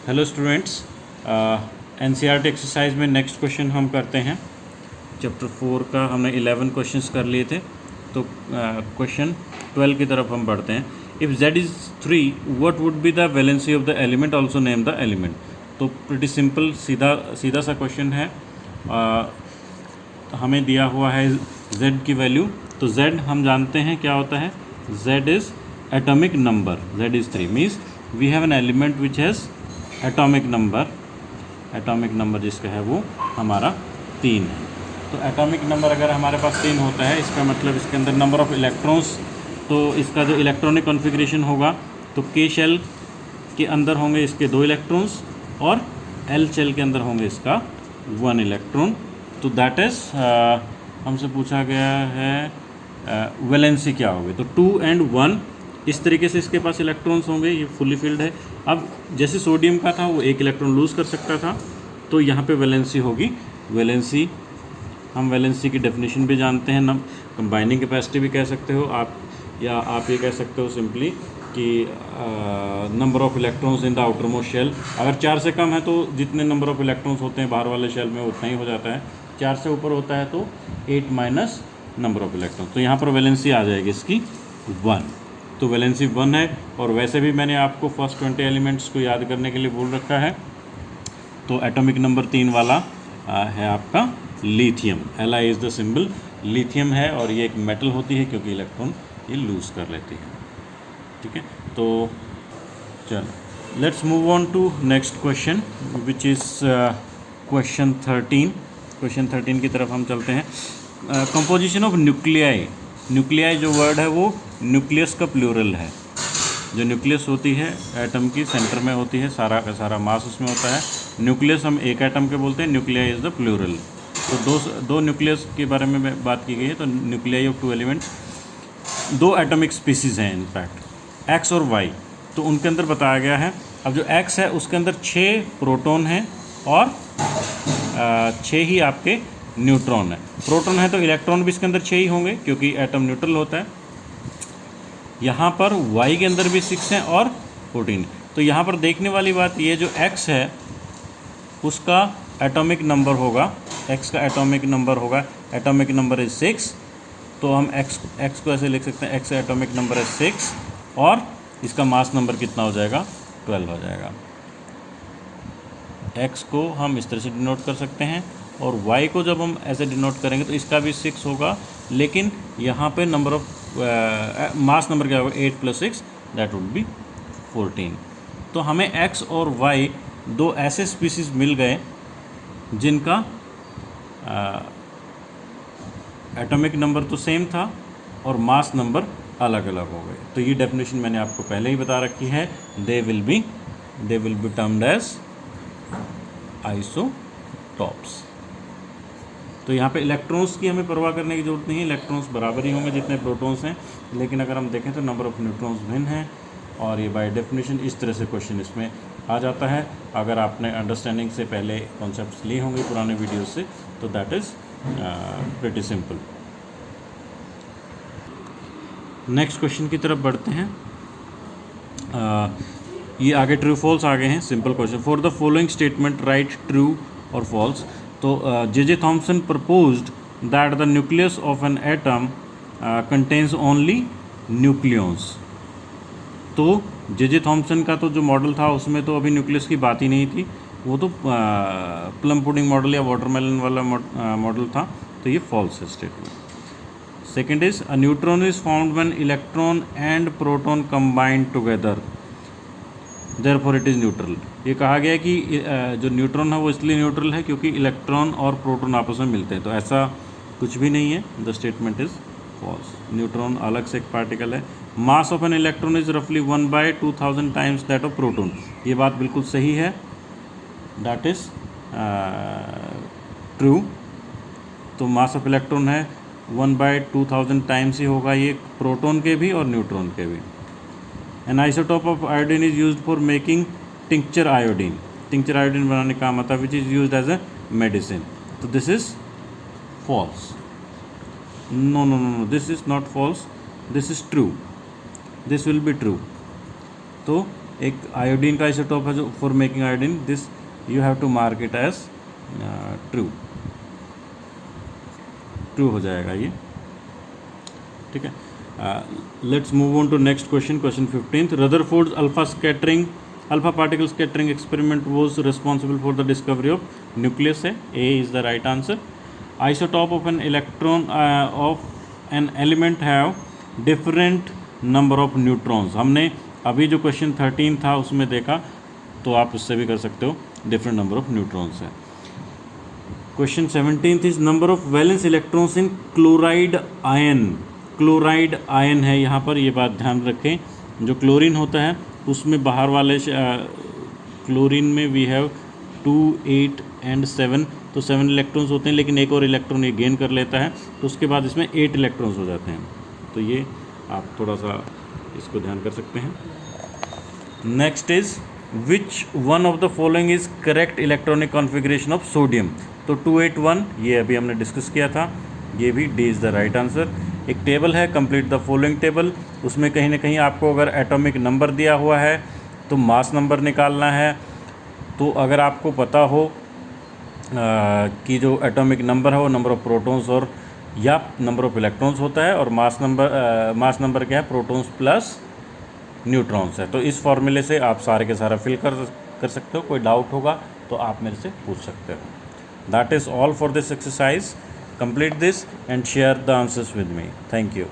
Hello students, NCERT exercise में next question हम करते हैं। चैप्टर 4 का हमने 11 क्वेश्चंस कर लिए थे, तो क्वेश्चन 12 की तरफ हम बढ़ते हैं। If z is 3 what would be the valency of the element, also name the element. तो प्रिटी सिंपल सीधा सा क्वेश्चन है। हमें दिया हुआ है z की वैल्यू, तो z हम जानते हैं क्या होता है। z is atomic number, z is 3 means we have an element which has atomic number जिसका है वो हमारा 3 है। तो एटॉमिक नंबर अगर हमारे पास 3 होता है, इसका मतलब इसके अंदर नंबर ऑफ़ इलेक्ट्रॉन्स, तो इसका जो इलेक्ट्रॉनिक कॉन्फ़िगरेशन होगा तो के शेल के अंदर होंगे इसके 2 इलेक्ट्रॉन्स और एल शेल के अंदर होंगे इसका 1 इलेक्ट्रॉन। तो दैट इज़ हमसे पूछा गया है वैलेंसी क्या होगी। तो 2 and 1 इस तरीके से इसके पास इलेक्ट्रॉन्स होंगे, ये फुली फिल्ड है। अब जैसे सोडियम का था वो 1 इलेक्ट्रॉन लूज़ कर सकता था, तो यहाँ पे वैलेंसी होगी। हम वैलेंसी की डेफिनेशन भी जानते हैं, कंबाइनिंग कैपेसिटी भी कह सकते हो आप, या आप ये कह सकते हो सिंपली कि number of electrons in the outermost shell. अगर 4 से कम है तो जितने नंबर ऑफ़ इलेक्ट्रॉन्स होते हैं बाहर वाले शेल में उतना ही हो जाता है। 4 से ऊपर होता है तो 8 माइनस नंबर ऑफ़ इलेक्ट्रॉन्स। तो यहाँ पर वैलेंसी आ जाएगी इसकी 1। तो वैलेंसी 1 है। और वैसे भी मैंने आपको फर्स्ट 20 एलिमेंट्स को याद करने के लिए बोल रखा है। तो एटॉमिक नंबर 3 वाला है आपका lithium. Li is the symbol, lithium है और ये एक मेटल होती है क्योंकि इलेक्ट्रॉन ये लूज़ कर लेती है। ठीक है, तो चलो let's move on to next question which is question 13। Question 13 की तरफ हम चलते हैं। कंपोजिशन ऑफ न्यूक्लियाई जो वर्ड है वो न्यूक्लियस का प्लूरल है। जो न्यूक्लियस होती है एटम की सेंटर में होती है, सारा का सारा मास उसमें होता है। न्यूक्लियस हम एक एटम के बोलते हैं, न्यूक्लियाई इज़ द प्लूरल। तो दो न्यूक्लियस के बारे में बात की गई है। तो nuclei of 2 elements, 2 atomic species हैं इनफैक्ट, एक्स और वाई। तो उनके अंदर बताया गया है। अब जो एक्स है उसके अंदर 6 प्रोटॉन हैं और 6 ही आपके न्यूट्रॉन है। प्रोटॉन है तो इलेक्ट्रॉन भी इसके अंदर 6 ही होंगे क्योंकि एटम न्यूट्रल होता है। यहाँ पर y के अंदर भी 6 हैं और 14। तो यहाँ पर देखने वाली बात ये, जो x है उसका एटॉमिक नंबर होगा, x का एटॉमिक नंबर होगा, एटॉमिक नंबर इज़ 6। तो हम x को ऐसे लिख सकते हैं, x एटॉमिक नंबर है 6 और इसका मास नंबर कितना हो जाएगा, 12 हो जाएगा। x को हम इस तरह से डिनोट कर सकते हैं और y को जब हम ऐसे डिनोट करेंगे तो इसका भी 6 होगा, लेकिन यहाँ पे नंबर ऑफ मास नंबर क्या होगा, 8 + 6 दैट वुड बी 14। तो हमें x और y 2 ऐसे स्पीसीज मिल गए जिनका एटॉमिक नंबर तो सेम था और मास नंबर अलग अलग हो गए। तो ये डेफिनेशन मैंने आपको पहले ही बता रखी है। They will be termed as isotopes. तो यहाँ पे इलेक्ट्रॉन्स की हमें परवाह करने की ज़रूरत नहीं है, इलेक्ट्रॉन्स बराबर ही होंगे जितने प्रोटॉन्स हैं। लेकिन अगर हम देखें तो नंबर ऑफ़ न्यूट्रॉन्स भिन्न हैं और ये बाय डेफिनेशन इस तरह से क्वेश्चन इसमें आ जाता है। अगर आपने अंडरस्टैंडिंग से पहले कॉन्सेप्ट्स लिए होंगे पुराने वीडियो से, तो that is pretty simple. Next question की तरफ बढ़ते हैं। ये आगे ट्रू फॉल्स आ गए हैं, simple question. For the following statement right true और फॉल्स। तो J.J. Thomson proposed that the nucleus of an atom contains only nucleons। तो J.J. Thomson का तो जो मॉडल था उसमें तो अभी न्यूक्लियस की बात ही नहीं थी, वो तो प्लम पुडिंग मॉडल या वाटरमेलन वाला मॉडल था। तो ये फॉल्स है statement. Second is a neutron is found when electron and proton combined together, therefore it is neutral. ये कहा गया है कि जो न्यूट्रॉन है वो इसलिए न्यूट्रल है क्योंकि इलेक्ट्रॉन और प्रोटॉन आपस में मिलते हैं। तो ऐसा कुछ भी नहीं है, the statement is false. Neutron अलग से एक पार्टिकल है। Mass of an electron is रफली 1/2000 टाइम्स दैट ऑफ प्रोटॉन। ये बात बिल्कुल सही है, दैट इज़ ट्रू। तो मास ऑफ इलेक्ट्रॉन है 1/2000 टाइम्स ही होगा ये प्रोटॉन के भी और न्यूट्रॉन के भी। An isotope of iodine is used for making tincture iodine। tincture iodine बनाने काम आता है, which is used as a medicine। तो this is false। No, this is not false, this is true, this will be true। तो एक iodine का isotope है जो for making iodine, this you have to mark it as true, true हो जाएगा ये, ठीक है। Let's move on to next question, question 15th। Rutherford's alpha particle scattering experiment was responsible for the discovery of nucleus है, A is the right answer. Isotope of an electron of an element have different number of neutrons, हमने अभी जो question 13 था उसमें देखा, तो आप उससे भी कर सकते हो, डिफरेंट नंबर ऑफ न्यूट्रॉन्स है। Question 17th is number of valence electrons in chloride ion, chloride ion है यहाँ पर, ये बात ध्यान रखें, जो क्लोरीन होता है उसमें बाहर वाले क्लोरीन में वी हैव 2, 8 एंड 7, तो 7 इलेक्ट्रॉन्स होते हैं, लेकिन एक और इलेक्ट्रॉन ये गेन कर लेता है, तो उसके बाद इसमें 8 इलेक्ट्रॉन्स हो जाते हैं, तो ये आप थोड़ा सा इसको ध्यान कर सकते हैं। Next is which one of the following is correct electronic configuration of sodium, तो 281 ये अभी हमने डिस्कस किया था, ये भी D is the right answer. एक टेबल है, कंप्लीट द फॉलोइंग टेबल, उसमें कहीं ना कहीं आपको अगर एटॉमिक नंबर दिया हुआ है तो मास नंबर निकालना है, तो अगर आपको पता हो कि जो एटॉमिक नंबर है वो नंबर ऑफ प्रोटॉन्स और या नंबर ऑफ इलेक्ट्रॉन्स होता है, और मास नंबर क्या है, प्रोटॉन्स प्लस न्यूट्रॉन्स है, तो इस फॉर्मूले से आप सारे के सारा फिल कर सकते हो, कोई डाउट होगा तो आप मेरे से पूछ सकते हो। That is all for this exercise, complete this and share the answers with me. Thank you.